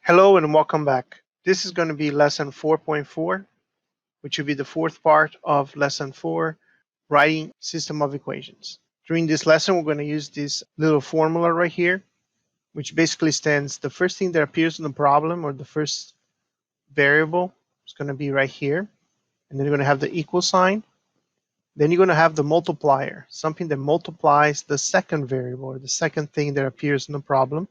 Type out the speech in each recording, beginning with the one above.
Hello and welcome back. This is going to be lesson 4.4, which will be the fourth part of lesson 4, writing system of equations. During this lesson, we're going to use this little formula right here, which basically stands the first thing that appears in the problem or the first variable is going to be right here. And then you're going to have the equal sign. Then you're going to have the multiplier, something that multiplies the second variable or the second thing that appears in the problem.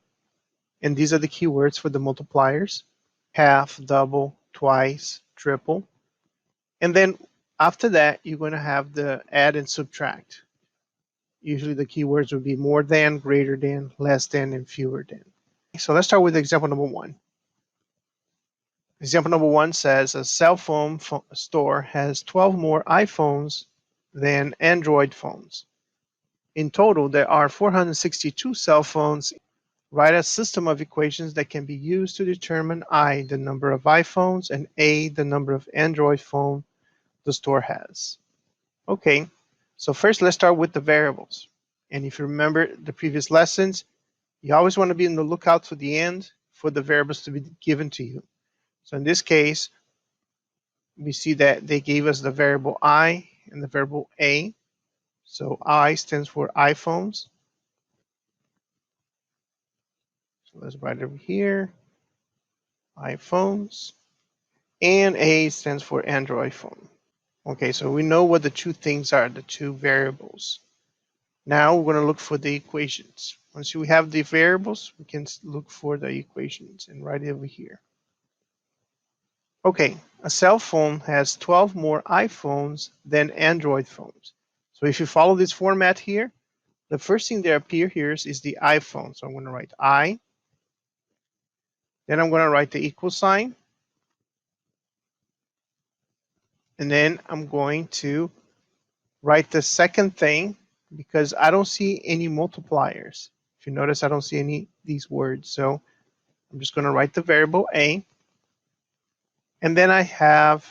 And these are the keywords for the multipliers: half, double, twice, triple. And then after that, you're going to have the add and subtract. Usually the keywords would be more than, greater than, less than, and fewer than. So let's start with example number 1. Example number 1 says a cell phone store has 12 more iPhones than Android phones. In total, there are 462 cell phones. Write a system of equations that can be used to determine I, the number of iPhones, and A, the number of Android phone the store has. Okay, so first let's start with the variables. And if you remember the previous lessons, you always want to be on the lookout to the end for the variables to be given to you. So in this case, we see that they gave us the variable I and the variable A. So I stands for iPhones. So let's write it over here, iPhones. And A stands for Android phone. Okay, so we know what the two things are, the two variables. Now we're going to look for the equations. Once we have the variables, we can look for the equations and write it over here. Okay, a cell phone has 12 more iPhones than Android phones. So if you follow this format here, the first thing that appears here is the iPhone. So I'm going to write I. Then I'm going to write the equal sign. And then I'm going to write the second thing because I don't see any multipliers. If you notice, I don't see any of these words. So I'm just going to write the variable A. And then I have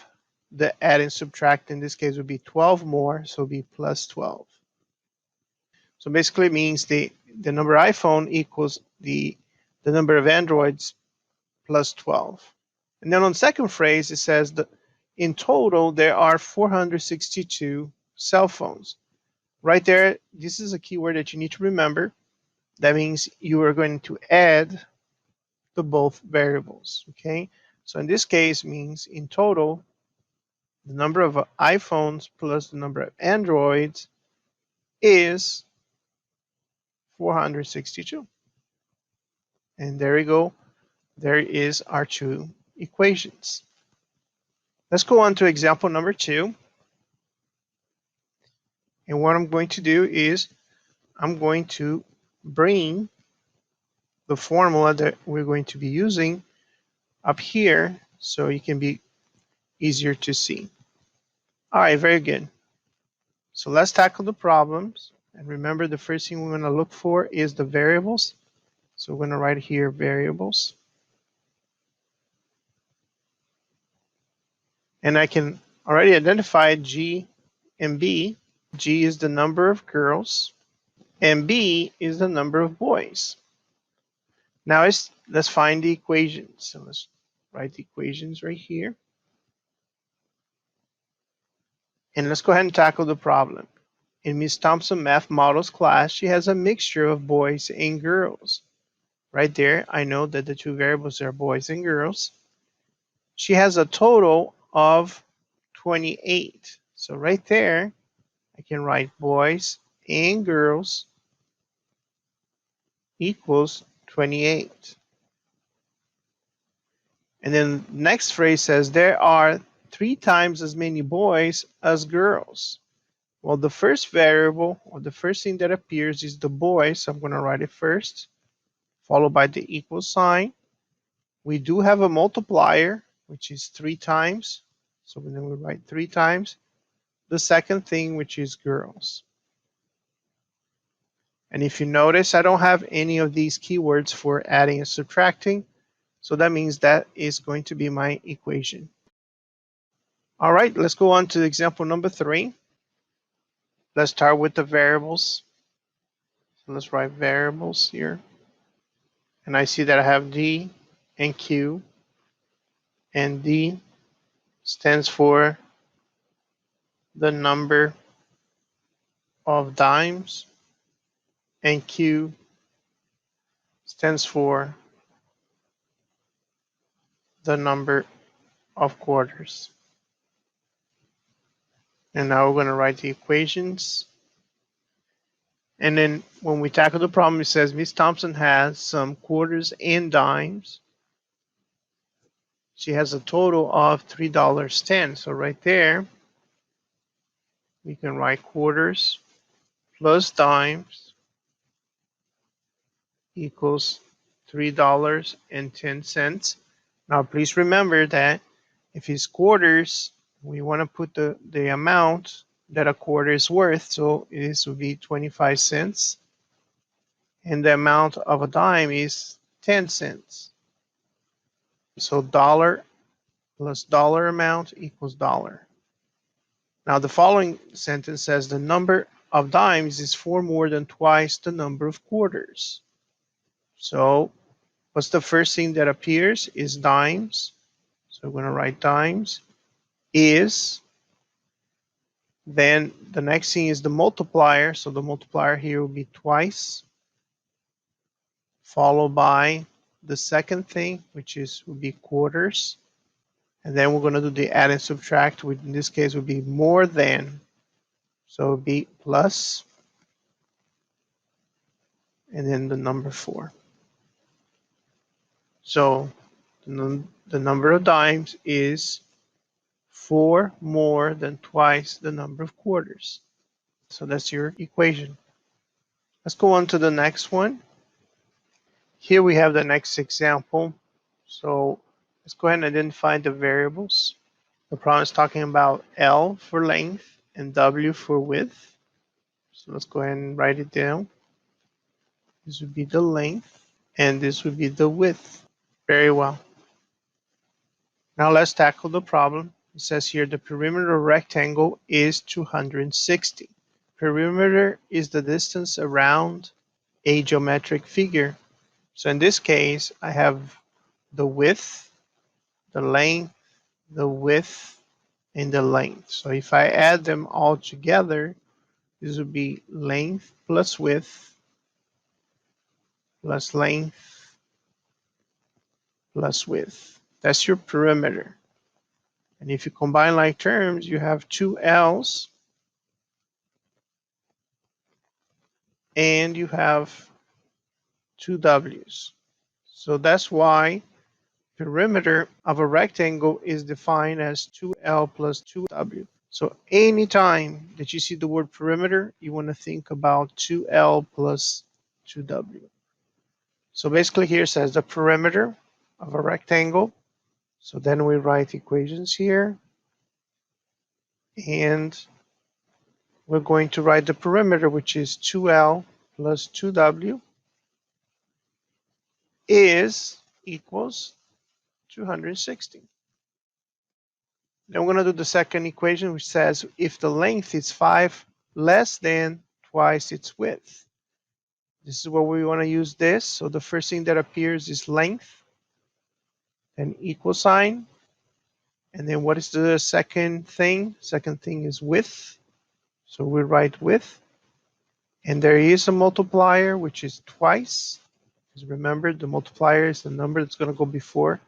the add and subtract. In this case, would be 12 more, so it'll be plus 12. So basically it means the number of iPhone equals the number of Androids plus 12. And then on the second phrase, it says that in total, there are 462 cell phones. Right there, this is a keyword that you need to remember. That means you are going to add the both variables, okay? So in this case, means in total, the number of iPhones plus the number of Androids is 462. And there we go. There is our two equations. Let's go on to example number 2. And what I'm going to do is I'm going to bring the formula that we're going to be using up here so it can be easier to see. All right, very good. So let's tackle the problems. And remember, the first thing we're going to look for is the variables. So we're going to write here variables. And I can already identify G and B. G is the number of girls, and B is the number of boys. Now let's find the equations. So let's write the equations right here. And let's go ahead and tackle the problem. In Ms. Thompson Math Models class, she has a mixture of boys and girls. Right there, I know that the two variables are boys and girls. She has a total of 28. So right there, I can write boys and girls equals 28. And then the next phrase says there are 3 times as many boys as girls. Well, the first variable or the first thing that appears is the boy, so I'm going to write it first, followed by the equal sign. We do have a multiplier, which is 3 times, so then we write 3 times the second thing, which is girls. And if you notice, I don't have any of these keywords for adding and subtracting, so that means that is going to be my equation. All right, let's go on to example number 3. Let's start with the variables. So let's write variables here. And I see that I have D, and Q, and D stands for the number of dimes, and Q stands for the number of quarters. And now we're going to write the equations. And then when we tackle the problem, it says Miss Thompson has some quarters and dimes. She has a total of $3.10. So right there, we can write quarters plus dimes equals $3.10. Now, please remember that if it's quarters, we want to put the amount that a quarter is worth. So this would be 25 cents. And the amount of a dime is 10 cents. So dollar plus dollar amount equals dollar. Now the following sentence says the number of dimes is 4 more than twice the number of quarters. So what's the first thing that appears is dimes. So we're going to write dimes is. Then the next thing is the multiplier. So the multiplier here will be twice, followed by the second thing, which will be quarters. And then we're going to do the add and subtract, which in this case would be more than. So it would be plus, and then the number 4. So the number of dimes is 4 more than twice the number of quarters. So that's your equation. Let's go on to the next one. Here we have the next example. So let's go ahead and identify the variables. The problem is talking about L for length and W for width. So let's go ahead and write it down. This would be the length, and this would be the width. Very well. Now let's tackle the problem. It says here the perimeter of a rectangle is 260. Perimeter is the distance around a geometric figure. So in this case, I have the width, the length, the width, and the length. So if I add them all together, this would be length plus width plus length plus width. That's your perimeter. And if you combine like terms, you have 2 L's and you have 2 W's. So that's why perimeter of a rectangle is defined as 2L plus 2W. So anytime that you see the word perimeter, you want to think about 2L plus 2W. So basically here it says the perimeter of a rectangle. So then we write equations here. And we're going to write the perimeter, which is 2L plus 2W is equals 260. Then we're going to do the second equation, which says if the length is 5 less than twice its width. This is where we want to use this. So the first thing that appears is length, then equal sign. And then what is the second thing? Second thing is width. So we write width. And there is a multiplier, which is twice. Because remember, the multiplier is the number that's going to go before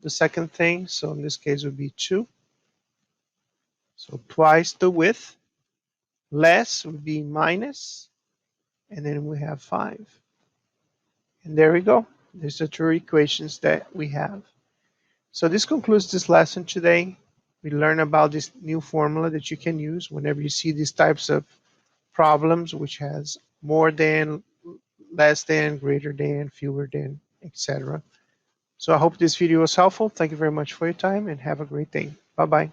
the second thing. So in this case, it would be 2. So twice the width. Less would be minus. And then we have 5. And there we go. There's the 2 equations that we have. So this concludes this lesson today. We learned about this new formula that you can use whenever you see these types of problems, which has more than, less than, greater than, fewer than, etc. So I hope this video was helpful. Thank you very much for your time and have a great day. Bye-bye.